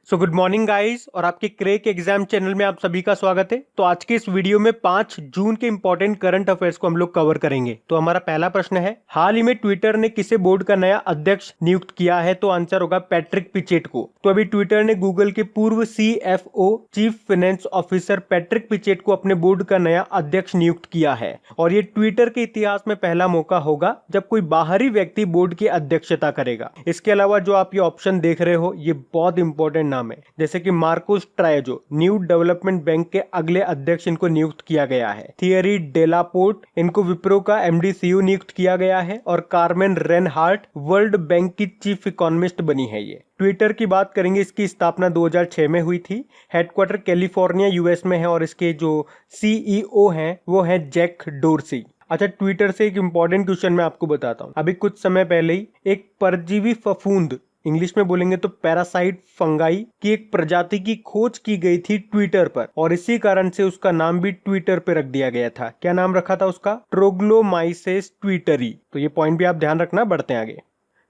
So good morning guys और आपके crack exam channel में आप सभी का स्वागत है। तो आज के इस वीडियो में 5 जून के इंपॉर्टेंट करंट अफेयर्स को हम लोग कवर करेंगे। तो हमारा पहला प्रश्न है, हाल ही में ट्विटर ने किसे बोर्ड का नया अध्यक्ष नियुक्त किया है? तो आंसर होगा पैट्रिक पिचेट को। तो अभी ट्विटर ने गूगल के पूर्व CFO chief finance officer Patrick Pichette को अपने बोर्ड का नया अध्यक्ष नियुक्त किया है और ये ट्विटर के इतिहास में पहला मौका होगा जब कोई बाहरी व्यक्ति बोर्ड की अध्यक्षता करेगा। इसके अलावा जो आप ये ऑप्शन देख रहे हो ये बहुत इंपॉर्टेंट नाम है, जैसे कि मार्कोस ट्रायोजो न्यू डेवलपमेंट बैंक के अगले अध्यक्ष इनको नियुक्त किया गया है। थियरी डेलापोर्ट इनको विप्रो का MD CEO नियुक्त किया गया है और कार्मेन रेनहार्ट वर्ल्ड बैंक की चीफ इकोनॉमिस्ट बनी है। ये ट्विटर की बात करेंगे, इसकी स्थापना 2006 में हुई थी। हेडक्वार्टर कैलिफोर्निया US में है और इसके जो CEO हैं वो है जैक डोरसी। अच्छा, ट्विटर से एक इंपॉर्टेंट क्वेश्चन मैं आपको बताता हूँ। अभी कुछ समय पहले ही एक परजीवी फफूंद, इंग्लिश में बोलेंगे तो पैरासाइट फंगाई की एक प्रजाति की खोज की गई थी ट्विटर पर और इसी कारण से उसका नाम भी ट्विटर पे रख दिया गया था। क्या नाम रखा था उसका? ट्रोग्लोमाइसेस ट्विटरी। तो ये पॉइंट भी आप ध्यान रखना। बढ़ते हैं आगे।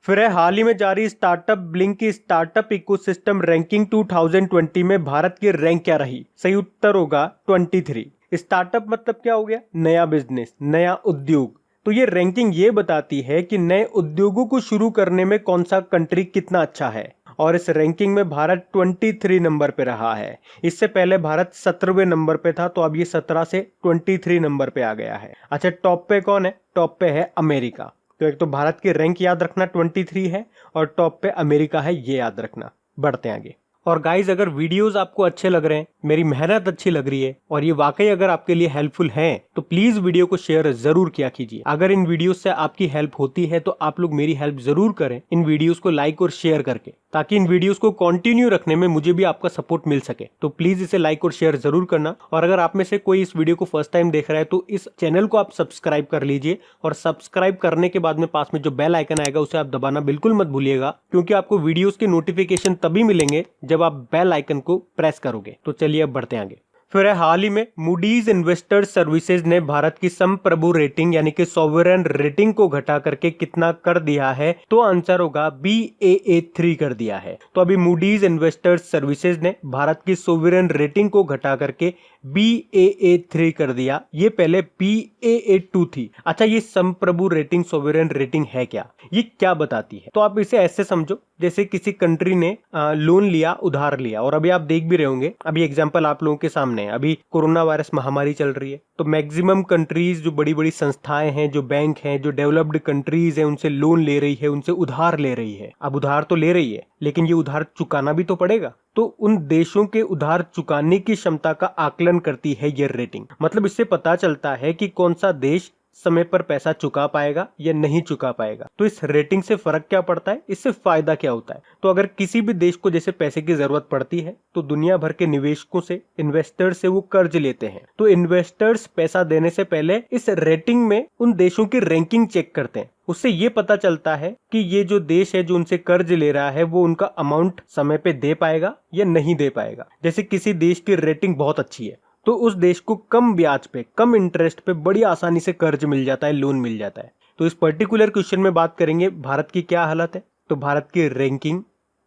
फिर है, हाल ही में जारी स्टार्टअप ब्लिंक की स्टार्टअप इकोसिस्टम रैंकिंग 2020 में भारत की रैंक क्या रही? सही उत्तर होगा 23। स्टार्टअप मतलब क्या हो गया? नया बिजनेस, नया उद्योग। तो ये रैंकिंग ये बताती है कि नए उद्योगों को शुरू करने में कौन सा कंट्री कितना अच्छा है और इस रैंकिंग में भारत 23 नंबर पे रहा है। इससे पहले भारत 17वें नंबर पे था, तो अब ये 17 से 23 नंबर पे आ गया है। अच्छा, टॉप पे कौन है? टॉप पे है अमेरिका। तो एक तो भारत की रैंक याद रखना 23 है और टॉप पे अमेरिका है, ये याद रखना। बढ़ते हैं आगे। और गाइज, अगर वीडियोस आपको अच्छे लग रहे हैं, मेरी मेहनत अच्छी लग रही है और ये वाकई अगर आपके लिए हेल्पफुल है तो प्लीज वीडियो को शेयर जरूर किया कीजिए। अगर इन वीडियोस से आपकी हेल्प होती है तो आप लोग मेरी हेल्प जरूर करें इन वीडियोस को लाइक और शेयर करके, ताकि इन वीडियोस को कंटिन्यू रखने में मुझे भी आपका सपोर्ट मिल सके। तो प्लीज इसे लाइक और शेयर जरूर करना। और अगर आप में से कोई इस वीडियो को फर्स्ट टाइम देख रहा है तो इस चैनल को आप सब्सक्राइब कर लीजिए और सब्सक्राइब करने के बाद में पास में जो बेल आइकन आएगा उसे आप दबाना बिल्कुल मत भूलिएगा, क्योंकि आपको वीडियोस के नोटिफिकेशन तभी मिलेंगे जब आप बेल आइकन को प्रेस करोगे। तो चलिए अब बढ़ते हैं आगे। फिर है, हाल ही में मूडीज इन्वेस्टर्स सर्विसेज ने भारत की संप्रभु रेटिंग यानी कि सॉवरेन रेटिंग को घटा करके कितना कर दिया है? तो आंसर होगा Baa3 कर दिया है। तो अभी मूडीज इन्वेस्टर्स सर्विसेज ने भारत की सॉवरेन रेटिंग को घटा करके Baa3 कर दिया। ये पहले Baa2 थी। अच्छा, ये संप्रभु रेटिंग सॉवरेन रेटिंग है क्या? ये क्या बताती है? तो आप इसे ऐसे समझो, जैसे किसी कंट्री ने लोन लिया, उधार लिया, और अभी आप देख भी रहे होंगे, अभी एग्जांपल आप लोगों के सामने है, अभी कोरोना वायरस महामारी चल रही है, तो मैक्सिमम कंट्रीज, जो बड़ी बड़ी संस्थाएं हैं, जो बैंक हैं, जो डेवलप्ड कंट्रीज हैं, उनसे लोन ले रही है, उनसे उधार ले रही है। अब उधार तो ले रही है, लेकिन ये उधार चुकाना भी तो पड़ेगा। तो उन देशों के उधार चुकाने की क्षमता का आकलन करती है ये रेटिंग। मतलब इससे पता चलता है कि कौन सा देश समय पर पैसा चुका पाएगा या नहीं चुका पाएगा। तो इस रेटिंग से फर्क क्या पड़ता है, इससे फायदा क्या होता है? तो अगर किसी भी देश को जैसे पैसे की जरूरत पड़ती है तो दुनिया भर के निवेशकों से, इन्वेस्टर्स से वो कर्ज लेते हैं। तो इन्वेस्टर्स पैसा देने से पहले इस रेटिंग में उन देशों की रैंकिंग चेक करते हैं। उससे ये पता चलता है कि ये जो देश है जो उनसे कर्ज ले रहा है वो उनका अमाउंट समय पे दे पाएगा या नहीं दे पाएगा। जैसे किसी देश की रेटिंग बहुत अच्छी है तो उस देश को कम ब्याज पे, कम इंटरेस्ट पे बड़ी आसानी से कर्ज मिल जाता है, लोन मिल जाता है। तो इस पर्टिकुलर क्वेश्चन में बात करेंगे भारत की क्या हालत है। तो भारत की रैंकिंग,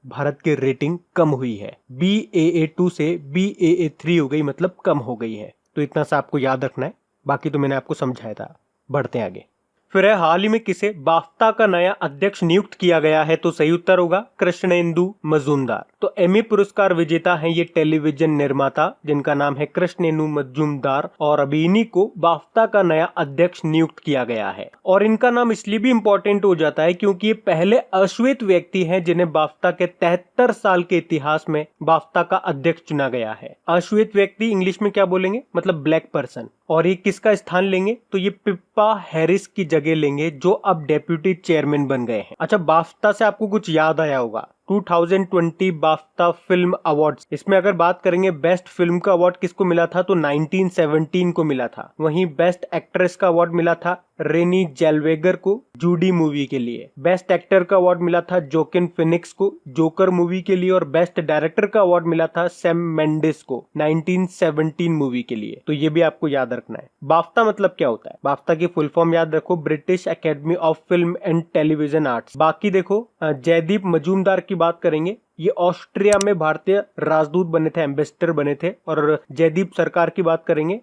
भारत की रेटिंग कम हुई है। Baa2 से Baa3 हो गई, मतलब कम हो गई है। तो इतना सा आपको याद रखना है, बाकी तो मैंने आपको समझाया था। बढ़ते हैं आगे। फिर है, हाल ही में किसे बाफ्ता का नया अध्यक्ष नियुक्त किया गया है? तो सही उत्तर होगा कृष्णेंदु मजूमदार। तो एमी पुरस्कार विजेता हैं ये टेलीविजन निर्माता जिनका नाम है कृष्णेंदु मजूमदार, और अभी इन्हीं को बाफ्ता का नया अध्यक्ष नियुक्त किया गया है। और इनका नाम इसलिए भी इंपॉर्टेंट हो जाता है क्योंकि ये पहले अश्वेत व्यक्ति हैं जिन्हें बाफ्ता के 73 साल के इतिहास में बाफ्ता का अध्यक्ष चुना गया है। अश्वेत व्यक्ति इंग्लिश में क्या बोलेंगे? मतलब ब्लैक पर्सन। और ये किसका स्थान लेंगे? तो ये पिप्पा हैरिस की जगह लेंगे जो अब डेप्यूटी चेयरमैन बन गए हैं। अच्छा, बाफ्ता से आपको कुछ याद आया होगा, 2020 बाफ्ता फिल्म अवार्ड्स, इसमें अगर बात करेंगे बेस्ट फिल्म का अवार्ड किसको मिला था? तो 1917 को मिला था। वहीं बेस्ट एक्ट्रेस का अवार्ड मिला था रेनी जेलवेगर को जूडी मूवी के लिए। बेस्ट एक्टर का अवार्ड मिला था जोकिन फिनिक्स को जोकर मूवी के लिए, और बेस्ट डायरेक्टर का अवार्ड मिला था सैम मेंडिस को 1917 मूवी के लिए। तो ये भी आपको याद रखना है। बाफ्ता मतलब क्या होता है? बाफ्ता की फुल फॉर्म याद रखो, British academy of film and television arts. बाकी देखो, जयदीप मजूमदार की बात करेंगे, ये ऑस्ट्रिया में भारतीय राजदूत बने थे, एम्बेसडर बने थे। और जयदीप सरकार की बात करेंगे,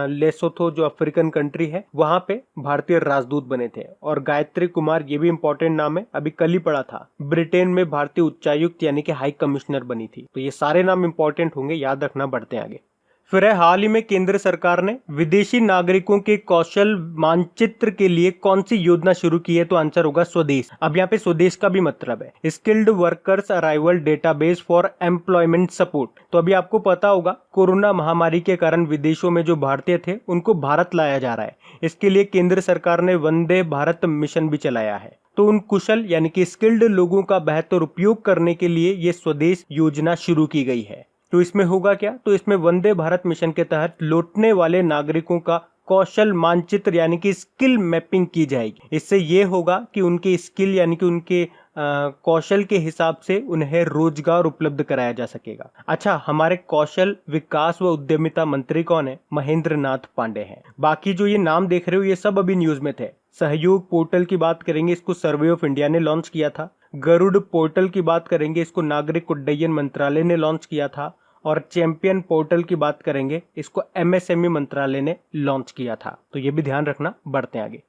लेसोथो जो अफ्रीकन कंट्री है वहां पे भारतीय राजदूत बने थे। और गायत्री कुमार, ये भी इंपॉर्टेंट नाम है, अभी कल ही पढ़ा था, ब्रिटेन में भारतीय उच्चायुक्त यानी कि हाई कमिश्नर बनी थी। तो ये सारे नाम इंपॉर्टेंट होंगे, याद रखना। बढ़ते आगे। फिर है, हाल ही में केंद्र सरकार ने विदेशी नागरिकों के कौशल मानचित्र के लिए कौन सी योजना शुरू की है? तो आंसर होगा स्वदेश। अब यहाँ पे स्वदेश का भी मतलब है skilled workers arrival database for employment support. तो अभी आपको पता होगा कोरोना महामारी के कारण विदेशों में जो भारतीय थे उनको भारत लाया जा रहा है। इसके लिए केंद्र सरकार ने वंदे भारत मिशन भी चलाया है। तो उन कुशल यानी कि स्किल्ड लोगों का बेहतर उपयोग करने के लिए ये स्वदेश योजना शुरू की गई है। तो इसमें होगा क्या? तो इसमें वंदे भारत मिशन के तहत लौटने वाले नागरिकों का कौशल मानचित्र यानी कि स्किल मैपिंग की जाएगी। इससे ये होगा कि उनके स्किल यानी कि उनके कौशल के हिसाब से उन्हें रोजगार उपलब्ध कराया जा सकेगा। अच्छा, हमारे कौशल विकास व उद्यमिता मंत्री कौन है? महेंद्र नाथ पांडे हैं। बाकी जो ये नाम देख रहे हो ये सब अभी न्यूज में थे। सहयोग पोर्टल की बात करेंगे, इसको सर्वे ऑफ इंडिया ने लॉन्च किया था। गरुड़ पोर्टल की बात करेंगे, इसको नागरिक उड्डयन मंत्रालय ने लॉन्च किया था। और चैंपियन पोर्टल की बात करेंगे, इसको एमएसएमई मंत्रालय ने लॉन्च किया था। तो ये भी ध्यान रखना। बढ़ते आगे।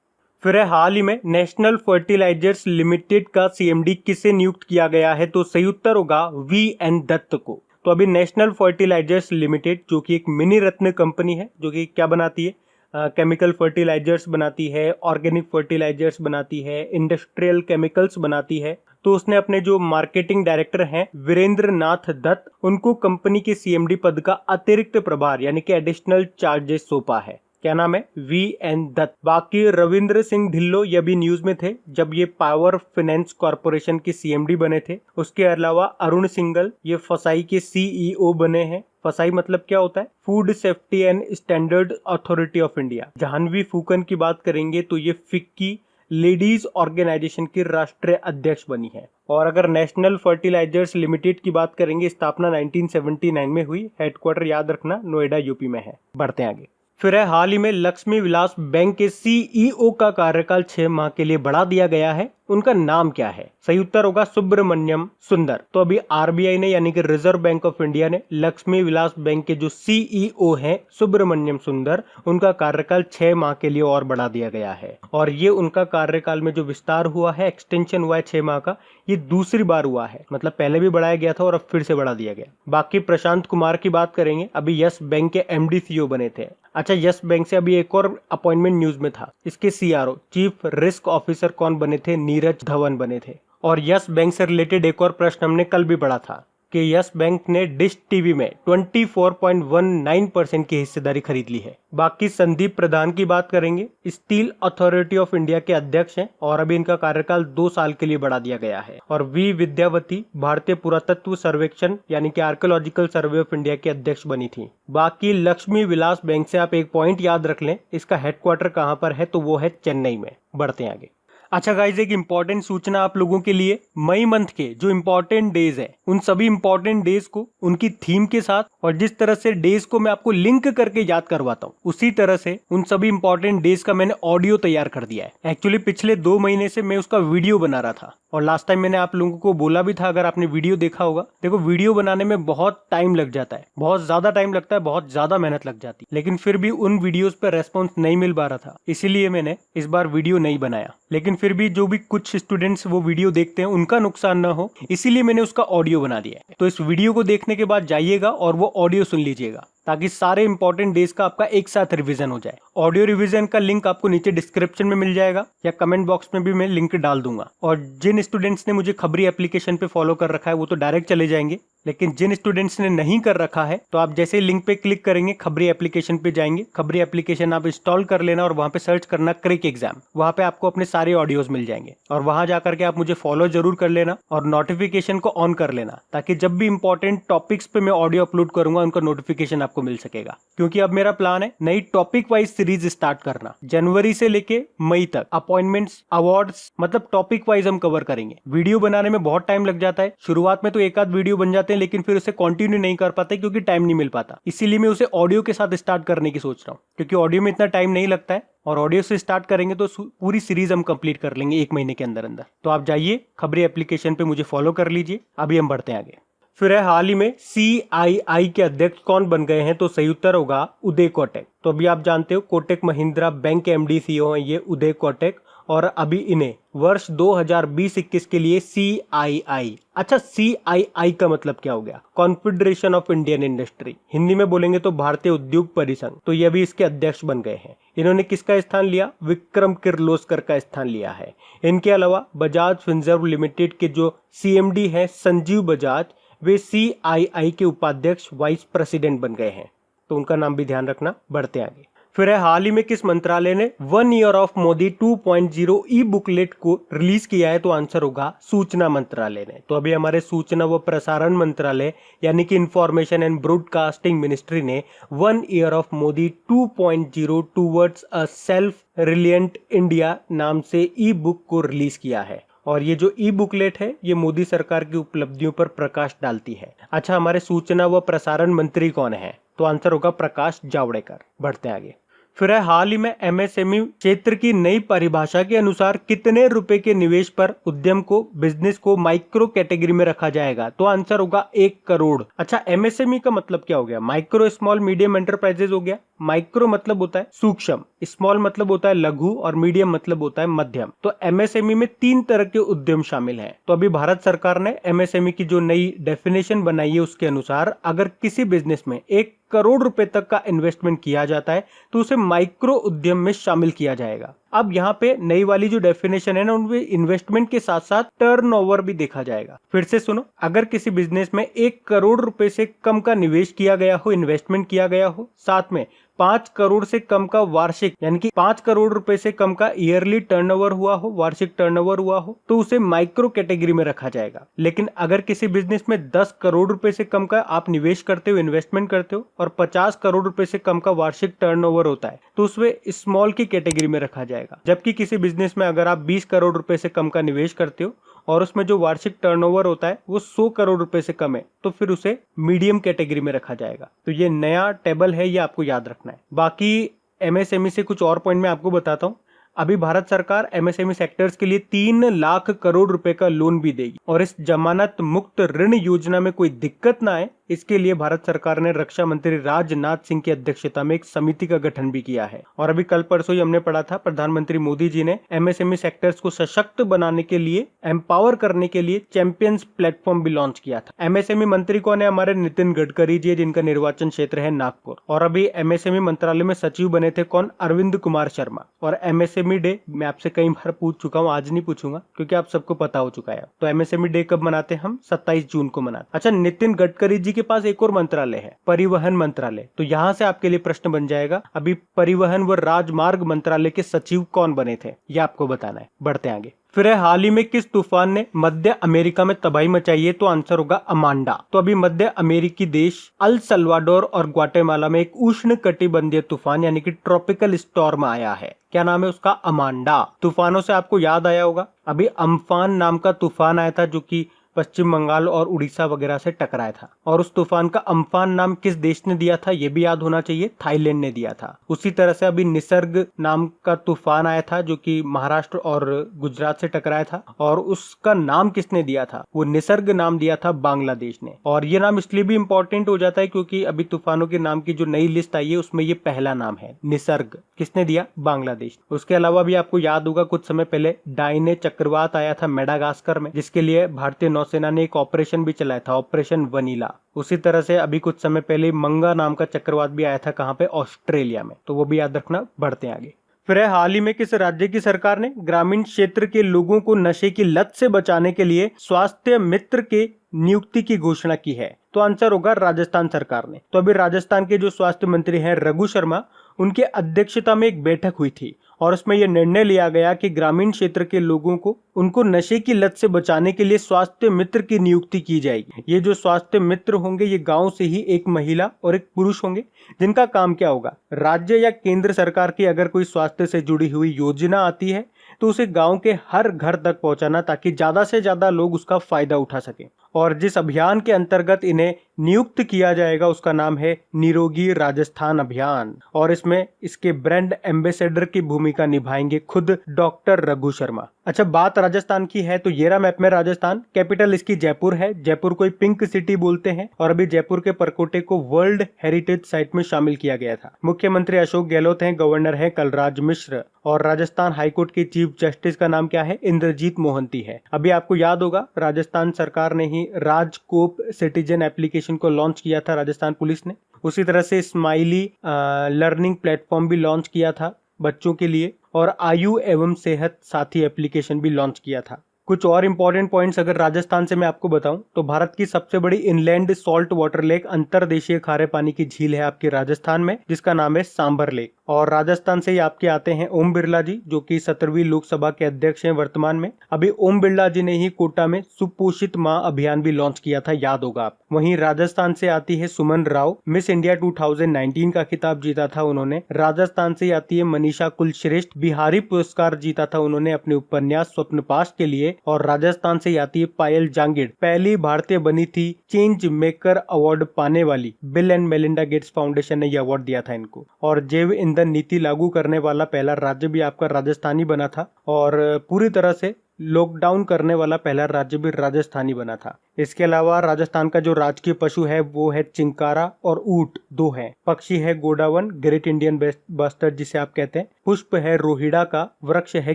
फिर है, हाल ही में नेशनल फर्टिलाइजर्स लिमिटेड का सीएमडी किसे नियुक्त किया गया है? तो सही उत्तर होगा वीएन दत्त को। तो अभी नेशनल फर्टिलाइजर्स लिमिटेड जो कि एक मिनी रत्न कंपनी है, जो कि क्या बनाती है? केमिकल फर्टिलाइजर्स बनाती है, ऑर्गेनिक फर्टिलाइजर्स बनाती है, इंडस्ट्रियल केमिकल्स बनाती है। तो उसने अपने जो मार्केटिंग डायरेक्टर हैं वीरेंद्र नाथ दत्त, उनको कंपनी के सीएमडी पद का अतिरिक्त प्रभार यानी कि एडिशनल चार्जेस सौंपा है। क्या नाम है? वीएन दत्त। बाकी रविंद्र सिंह ढिल्लो ये भी न्यूज में थे जब ये पावर फाइनेंस कॉर्पोरेशन के सीएमडी बने थे। उसके अलावा अरुण सिंघल ये फसाई के सीईओ बने हैं। फसाई मतलब क्या होता है? Food safety and standard authority of India. Jahnavi Phukan की बात करेंगे तो ये फिक्की लेडीज ऑर्गेनाइजेशन की राष्ट्रीय अध्यक्ष बनी है। और अगर नेशनल फर्टिलाइजर्स लिमिटेड की बात करेंगे, स्थापना 1979 में हुई। हेडक्वार्टर याद रखना नोएडा यूपी में है। बढ़ते हैं आगे। फिर है, हाल ही में लक्ष्मी विलास बैंक के सीईओ का कार्यकाल 6 माह के लिए बढ़ा दिया गया है। उनका नाम क्या है? सही उत्तर होगा सुब्रमण्यम सुंदर। तो अभी आरबीआई ने यानी कि रिजर्व बैंक ऑफ इंडिया ने लक्ष्मी विलास बैंक के जो सीईओ हैं सुब्रमण्यम सुंदर, उनका कार्यकाल 6 माह के लिए और बढ़ा दिया गया है। और ये उनका कार्यकाल में जो विस्तार हुआ है, एक्सटेंशन हुआ है 6 माह का, ये दूसरी बार हुआ है। मतलब पहले भी बढ़ाया गया था और अब फिर से बढ़ा दिया गया। बाकी प्रशांत कुमार की बात करेंगे, अभी यस बैंक के एमडी सीईओ बने थे। अच्छा, यस बैंक से अभी एक और अपॉइंटमेंट न्यूज में था। इसके सीआरओ चीफ रिस्क ऑफिसर कौन बने थे? नीरज धवन बने थे। और यस बैंक से रिलेटेड एक और प्रश्न हमने कल भी पढ़ा था कि यस बैंक ने डिश टीवी में 24.19% की हिस्सेदारी खरीद ली है। बाकी संदीप प्रधान की बात करेंगे, स्टील अथॉरिटी ऑफ इंडिया के अध्यक्ष हैं और अभी इनका कार्यकाल 2 साल के लिए बढ़ा दिया गया है। और वी विद्यावती भारतीय पुरातत्व सर्वेक्षण यानी कि आर्कियोलॉजिकल सर्वे ऑफ इंडिया के अध्यक्ष बनी थी। बाकी लक्ष्मी विलास बैंक से आप एक पॉइंट याद रख लें, इसका हेडक्वार्टर कहाँ पर है? तो वो है चेन्नई में। बढ़ते हैं आगे। अच्छा गाइज, एक इंपॉर्टेंट सूचना आप लोगों के लिए, मई मंथ के जो इंपॉर्टेंट डेज है उन सभी इंपॉर्टेंट डेज को उनकी थीम के साथ और जिस तरह से डेज को मैं आपको लिंक करके याद करवाता हूँ, उसी तरह से उन सभी इंपॉर्टेंट डेज का मैंने ऑडियो तैयार कर दिया है। एक्चुअली पिछले 2 महीने से मैं उसका वीडियो बना रहा था और लास्ट टाइम मैंने आप लोगों को बोला भी था, अगर आपने वीडियो देखा होगा। देखो, वीडियो बनाने में बहुत टाइम लग जाता है, बहुत ज्यादा टाइम लगता है, बहुत ज्यादा मेहनत लग जाती है, लेकिन फिर भी उन वीडियोस पर रेस्पॉन्स नहीं मिल पा रहा था, इसीलिए मैंने इस बार वीडियो नहीं बनाया। लेकिन फिर भी जो भी कुछ स्टूडेंट्स वो वीडियो देखते हैं उनका नुकसान ना हो, इसीलिए मैंने उसका ऑडियो बना दिया है। तो इस वीडियो को देखने के बाद जाइएगा और वो ऑडियो सुन लीजिएगा ताकि सारे इंपॉर्टेंट डेज का आपका एक साथ रिवीजन हो जाए। ऑडियो रिवीजन का लिंक आपको नीचे डिस्क्रिप्शन में मिल जाएगा या कमेंट बॉक्स में भी मैं लिंक डाल दूंगा। और जिन स्टूडेंट्स ने मुझे खबरी एप्लीकेशन पे फॉलो कर रखा है वो तो डायरेक्ट चले जाएंगे, लेकिन जिन स्टूडेंट्स ने नहीं कर रखा है तो आप जैसे ही लिंक पे क्लिक करेंगे खबरी एप्लीकेशन पे जाएंगे। खबरी एप्लीकेशन आप इंस्टॉल कर लेना और वहां पे सर्च करना क्रिक एग्जाम। वहां पे आपको अपने सारे ऑडियोज मिल जाएंगे और वहां जाकर के आप मुझे फॉलो जरूर कर लेना और नोटिफिकेशन को ऑन कर लेना ताकि जब भी इंपॉर्टेंट टॉपिक्स पे मैं ऑडियो अपलोड करूंगा उनका नोटिफिकेशन आपको मिल सकेगा। क्योंकि अब मेरा प्लान है नई टॉपिक वाइज सीरीज स्टार्ट करना। जनवरी से लेके मई तक अपॉइंटमेंट्स, अवार्ड्स, मतलब टॉपिक वाइज हम कवर करेंगे। वीडियो बनाने में बहुत टाइम लग जाता है, शुरुआत में तो एक आध वीडियो बन जाते हैं लेकिन फिर उसे कंटिन्यू नहीं कर पाते क्योंकि टाइम नहीं मिल पाता। इसीलिए मैं उसे ऑडियो के साथ स्टार्ट करने की सोच रहा हूँ, क्योंकि ऑडियो में इतना टाइम नहीं लगता है और ऑडियो से स्टार्ट करेंगे तो पूरी सीरीज हम कंप्लीट कर लेंगे 1 महीने के अंदर अंदर। तो आप जाइए खबरी एप्लीकेशन पे मुझे फॉलो कर लीजिए। अभी हम बढ़ते हैं आगे। फिर है हाल ही में CII के अध्यक्ष कौन बन गए हैं? तो सही उत्तर होगा उदय कोटक। तो अभी आप जानते हो कोटक महिंद्रा बैंक के MD CEO हैं ये उदय कोटक, और अभी इन्हें वर्ष 2020-21 के लिए CII, अच्छा CII का मतलब क्या हो गया? Confederation of Indian industry, Hindi में बोलेंगे तो भारतीय उद्योग परिसंघ, तो ये भी इसके अध्यक्ष बन गए हैं। इन्होंने किसका स्थान लिया? विक्रम किर्लोस्कर का स्थान लिया है। इनके अलावा बजाज फिनसर्व लिमिटेड के जो CMD है संजीव बजाज, वे CII के उपाध्यक्ष वाइस प्रेसिडेंट बन गए हैं, तो उनका नाम भी ध्यान रखना। बढ़ते आगे। फिर है हाल ही में किस मंत्रालय ने 1 year of Modi 2.0 E booklet को रिलीज किया है? तो आंसर होगा सूचना मंत्रालय ने। तो अभी हमारे सूचना व प्रसारण मंत्रालय यानी कि इंफॉर्मेशन एंड ब्रॉडकास्टिंग मिनिस्ट्री ने 1 year of Modi 2.0 towards a self reliant India नाम से ई बुक को रिलीज किया है। और ये जो ई बुकलेट है ये मोदी सरकार की उपलब्धियों पर प्रकाश डालती है। अच्छा, हमारे सूचना व प्रसारण मंत्री कौन है? तो आंसर होगा प्रकाश जावड़ेकर। बढ़ते आगे। फिर है हाल ही में MSME क्षेत्र की नई परिभाषा के अनुसार कितने रुपए के निवेश पर उद्यम को, बिजनेस को माइक्रो कैटेगरी में रखा जाएगा? तो आंसर होगा 1 करोड़। अच्छा, MSME का मतलब क्या हो गया? माइक्रो स्मॉल मीडियम एंटरप्राइजेज हो गया। माइक्रो मतलब होता है सूक्ष्म, स्मॉल मतलब होता है लघु, और मीडियम मतलब होता है मध्यम। तो MSME में 3 तरह के उद्यम शामिल हैं। तो अभी भारत सरकार ने MSME की जो नई डेफिनेशन बनाई है उसके अनुसार अगर किसी बिजनेस में 1 करोड़ रुपए तक का इन्वेस्टमेंट किया जाता है तो उसे माइक्रो उद्यम में शामिल किया जाएगा। अब यहाँ पे नई वाली जो डेफिनेशन है ना, उनमें इन्वेस्टमेंट के साथ साथ टर्नओवर भी देखा जाएगा। फिर से सुनो, अगर किसी बिजनेस में 1 करोड़ रुपए से कम का निवेश किया गया हो, इन्वेस्टमेंट किया गया हो, साथ में 5 करोड़ से कम का वार्षिक यानी कि 5 करोड़ रुपए से कम का ईयरली टर्नओवर हुआ हो, वार्षिक टर्नओवर हुआ हो, तो उसे माइक्रो कैटेगरी में रखा जाएगा। लेकिन अगर किसी बिजनेस में 10 करोड़ रुपए से कम का आप निवेश करते हो, इन्वेस्टमेंट करते हो, और 50 करोड़ रुपए से कम का वार्षिक टर्नओवर होता है तो उसमें स्मॉल की कैटेगरी में रखा जाएगा। जबकि किसी बिजनेस में अगर आप 20 करोड़ रुपए से कम का निवेश करते हो और उसमें जो वार्षिक टर्नओवर होता है वो 100 करोड़ रुपए से कम है तो फिर उसे मीडियम कैटेगरी में रखा जाएगा। तो ये नया टेबल है, ये आपको याद रखना है। बाकी MSME से कुछ और पॉइंट मैं आपको बताता हूँ। अभी भारत सरकार MSME सेक्टर्स के लिए 3 लाख करोड़ रुपए का लोन भी देगी, और इस जमानत मुक्त ऋण योजना में कोई दिक्कत ना आए इसके लिए भारत सरकार ने रक्षा मंत्री राजनाथ सिंह की अध्यक्षता में एक समिति का गठन भी किया है। और अभी कल परसों ही हमने पढ़ा था प्रधानमंत्री मोदी जी ने MSME सेक्टर्स को सशक्त बनाने के लिए, एम्पावर करने के लिए चैंपियंस प्लेटफॉर्म भी लॉन्च किया था। MSME मंत्री कौन है? हमारे नितिन गडकरी जी, जिनका निर्वाचन क्षेत्र है नागपुर। और अभी MSME मंत्रालय में सचिव बने थे कौन? अरविंद कुमार शर्मा। और MSME डे मैं आपसे कई बार पूछ चुका हूँ, आज नहीं पूछूंगा क्योंकि आप सबको पता हो चुका है। तो MSME डे कब मनाते हैं हम? 27 जून को मनाते। अच्छा, नितिन गडकरी जी के पास एक और मंत्रालय है, परिवहन मंत्रालय। तो यहाँ से आपके लिए प्रश्न बन जाएगा, अभी परिवहन व राजमार्ग मंत्रालय के सचिव कौन बने थे, ये आपको बताना है। बढ़ते आगे। फिर है हाल ही में किस तूफान ने मध्य अमेरिका में तबाही मचाई है? तो आंसर होगा अमांडा। तो अभी मध्य अमेरिकी देश अल सल्वाडोर और ग्वाटेमाला में एक उष्ण कटिबंधीय तूफान यानी कि ट्रॉपिकल स्टॉर्म आया है। क्या नाम है उसका? अमांडा। तूफानों से आपको याद आया होगा, अभी अम्फान नाम का तूफान आया था जो कि पश्चिम बंगाल और उड़ीसा वगैरह से टकराया था, और उस तूफान का अम्फान नाम किस देश ने दिया था ये भी याद होना चाहिए, थाईलैंड ने दिया था। उसी तरह से अभी निसर्ग नाम का तूफान आया था जो कि महाराष्ट्र और गुजरात से टकराया था, और उसका नाम किसने दिया था? वो निसर्ग नाम दिया था बांग्लादेश ने। और ये नाम इसलिए भी इंपॉर्टेंट हो जाता है क्योंकि अभी तूफानों के नाम की जो नई लिस्ट आई है उसमें ये पहला नाम है, निसर्ग। किसने दिया? बांग्लादेश। उसके अलावा भी आपको याद होगा कुछ समय पहले डाइने चक्रवात आया था मेडागास्कर में, जिसके लिए भारतीय नौसेना ने एक ऑपरेशन भी चलाया था, ऑपरेशन वनीला। उसी तरह से अभी कुछ समय पहले मंगा नाम का चक्रवात भी आया था, कहां पे? ऑस्ट्रेलिया में। तो वो भी याद रखना। बढ़ते आगे। फिर है हाल ही में किस राज्य की सरकार ने ग्रामीण क्षेत्र के लोगों को नशे की लत से बचाने के लिए स्वास्थ्य मित्र के नियुक्ति की घोषणा की है? तो आंसर होगा राजस्थान सरकार ने। तो अभी राजस्थान के जो स्वास्थ्य मंत्री हैं रघु शर्मा, उनके अध्यक्षता में एक बैठक हुई थी और उसमें यह निर्णय लिया गया कि ग्रामीण क्षेत्र के लोगों को उनको नशे की लत से बचाने के लिए स्वास्थ्य मित्र की नियुक्ति की जाएगी। ये जो स्वास्थ्य मित्र होंगे ये गांव से ही एक महिला और एक पुरुष होंगे, जिनका काम क्या होगा? राज्य या केंद्र सरकार की अगर कोई स्वास्थ्य से जुड़ी हुई योजना आती है तो उसे गांव के हर घर तक पहुंचाना ताकि ज्यादा से ज्यादा लोग उसका फायदा उठा सकें। और जिस अभियान के अंतर्गत इन्हें नियुक्त किया जाएगा उसका नाम है निरोगी राजस्थान अभियान, और इसमें इसके ब्रांड एम्बेसडर की भूमिका निभाएंगे खुद डॉक्टर रघु शर्मा। अच्छा, बात राजस्थान की है तो ये रहा मैप में राजस्थान। कैपिटल इसकी जयपुर है, जयपुर को पिंक सिटी बोलते हैं, और अभी जयपुर के परकोटे को वर्ल्ड हेरिटेज साइट में शामिल किया गया था। मुख्यमंत्री अशोक गहलोत हैं, गवर्नर है कलराज मिश्र, और राजस्थान हाईकोर्ट के चीफ जस्टिस का नाम क्या है? इंद्रजीत मोहंती है। अभी आपको याद होगा राजस्थान सरकार ने ही राजकोप सिटीजन एप्लीकेशन को लॉन्च किया था राजस्थान पुलिस ने। उसी तरह से स्माइली लर्निंग प्लेटफॉर्म भी लॉन्च किया था बच्चों के लिए, और आयु एवं सेहत साथी एप्लीकेशन भी लॉन्च किया था। कुछ और इंपॉर्टेंट पॉइंट्स अगर राजस्थान से मैं आपको बताऊं तो भारत की सबसे बड़ी इनलैंड सॉल्ट वाटर लेक, अंतरदेशीय खारे पानी की झील है आपके राजस्थान में, जिसका नाम है सांबर लेक। और राजस्थान से ही आपके आते हैं ओम बिरला जी, जो कि 17वीं लोकसभा के अध्यक्ष हैं वर्तमान में। अभी ओम बिरला जी ने ही कोटा में सुपोषित मां अभियान भी लॉन्च किया था, याद होगा आप। वहीं राजस्थान से आती है सुमन राव, मिस इंडिया 2019 का खिताब जीता था उन्होंने। राजस्थान से आती है मनीषा कुलश्रेष्ठ, बिहारी पुरस्कार जीता था उन्होंने अपने उपन्यास स्वप्नपाश के लिए। और राजस्थान से आती है पायल जांगिड़, पहली भारतीय बनी थी चेंज मेकर अवार्ड पाने वाली। Bill and Melinda Gates foundation ने यह अवार्ड दिया था इनको। और जैव ईंधन नीति लागू करने वाला पहला राज्य भी आपका राजस्थानी बना था, और पूरी तरह से लॉकडाउन करने वाला पहला राज्य भी राजस्थानी बना था। इसके अलावा राजस्थान का जो राजकीय पशु है वो है चिंकारा और ऊंट, दो है। पक्षी है गोडावन, ग्रेट इंडियन बस्टर्ड जिसे आप कहते हैं। पुष्प है रोहिड़ा का, वृक्ष है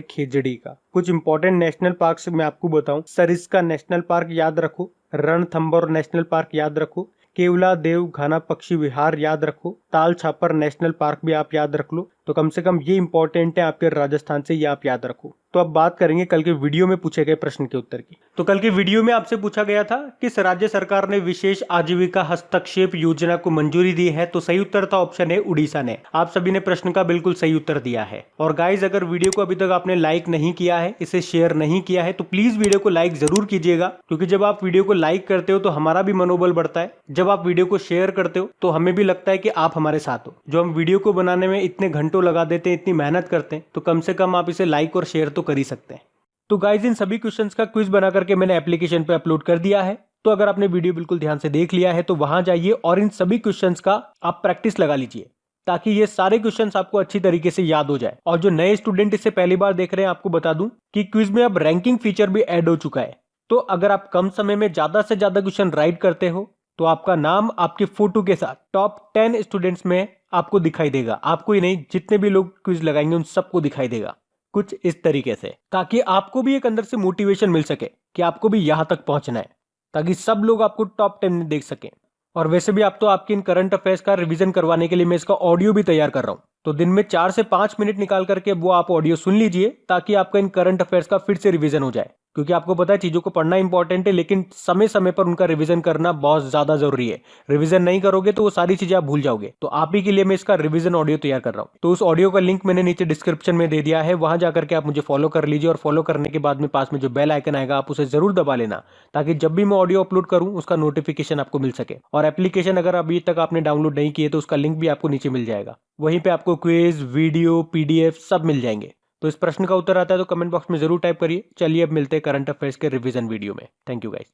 खेजड़ी का। कुछ इंपॉर्टेंट नेशनल पार्क मैं आपको बताऊं। सरिस्का नेशनल पार्क याद रखो, रणथंभौर नेशनल पार्क याद रखो, केवला देव घाना पक्षी विहार याद रखो, ताल छापर नेशनल पार्क भी आप याद रख लो। तो कम से कम ये इंपॉर्टेंट है आपके राजस्थान से, ये आप याद रखो। तो अब बात करेंगे कल के वीडियो में पूछे गए प्रश्न के उत्तर की। तो कल के वीडियो में आपसे पूछा गया था किस राज्य सरकार ने विशेष आजीविका हस्तक्षेप योजना को मंजूरी दी है? तो सही उत्तर था ऑप्शन है उड़ीसा ने। आप सभी ने प्रश्न का बिल्कुल सही उत्तर दिया है। और गाइज, अगर वीडियो को अभी तक आपने लाइक नहीं किया है, इसे शेयर नहीं किया है, तो प्लीज वीडियो को लाइक जरूर कीजिएगा, क्योंकि जब आप वीडियो को लाइक करते हो तो हमारा भी मनोबल बढ़ता है। जब आप वीडियो को शेयर करते हो तो हमें भी लगता है कि आप हमारे साथ हो। जो हम वीडियो को बनाने में इतने घंटों लगा देते हैं, इतनी मेहनत करते हैं, तो कम से कम आप इसे लाइक और शेयर तो कर ही सकते हैं। तो गाइज, इन सभी क्वेश्चंस का क्विज बना करके मैंने एप्लीकेशन पे अपलोड कर दिया है। तो अगर आपने वीडियो बिल्कुल ध्यान से देख लिया है तो वहां जाइए और इन सभी क्वेश्चंस का आप प्रैक्टिस लगा लीजिए, ताकि ये सारे क्वेश्चंस आपको अच्छी तरीके से याद हो जाए। और जो नए स्टूडेंट इसे पहली बार देख रहे हैं, आपको बता दूं कि क्विज में अब रैंकिंग फीचर भी ऐड हो चुका है। तो अगर आप कम समय में ज्यादा से ज्यादा क्वेश्चन राइट करते हो तो आपका नाम आपके फोटो के साथ टॉप 10 स्टूडेंट्स में आपको दिखाई देगा। आपको ही नहीं, जितने भी लोग क्विज लगाएंगे उन सबको दिखाई देगा कुछ इस तरीके से, ताकि आपको भी एक अंदर से मोटिवेशन मिल सके कि आपको भी यहां तक पहुंचना है, ताकि सब लोग आपको टॉप 10 में देख सकें। और वैसे भी आप तो आपके इन करंट अफेयर्स का रिवीजन करवाने के लिए मैं इसका ऑडियो भी तैयार कर रहा हूं। तो दिन में 4 से 5 मिनट निकाल करके वो आप ऑडियो सुन लीजिए, ताकि आपका इन करंट अफेयर्स का फिर से रिवीजन हो जाए। क्योंकि आपको पता है चीजों को पढ़ना इंपॉर्टेंट है, लेकिन समय समय पर उनका रिवीजन करना बहुत ज्यादा जरूरी है। रिवीजन नहीं करोगे तो वो सारी चीजें आप भूल जाओगे। तो आप ही के लिए मैं इसका रिवीजन ऑडियो तैयार कर रहा हूँ। तो उस ऑडियो का लिंक मैंने नीचे डिस्क्रिप्शन में दे दिया है, वहां जाकर के आप मुझे फॉलो कर लीजिए। और फॉलो करने के बाद में पास में जो बेल आइकन आएगा आप उसे जरूर दबा लेना, ताकि जब भी मैं ऑडियो अपलोड करूं उसका नोटिफिकेशन आपको मिल सके। और एप्लीकेशन अगर अभी तक आपने डाउनलोड नहीं किए तो उसका लिंक भी आपको नीचे मिल जाएगा। वहीं पे आपको क्विज, वीडियो, पीडीएफ सब मिल जाएंगे। तो इस प्रश्न का उत्तर आता है तो कमेंट बॉक्स में जरूर टाइप करिए। चलिए अब मिलते हैं करंट अफेयर्स के रिवीजन वीडियो में। Thank you guys.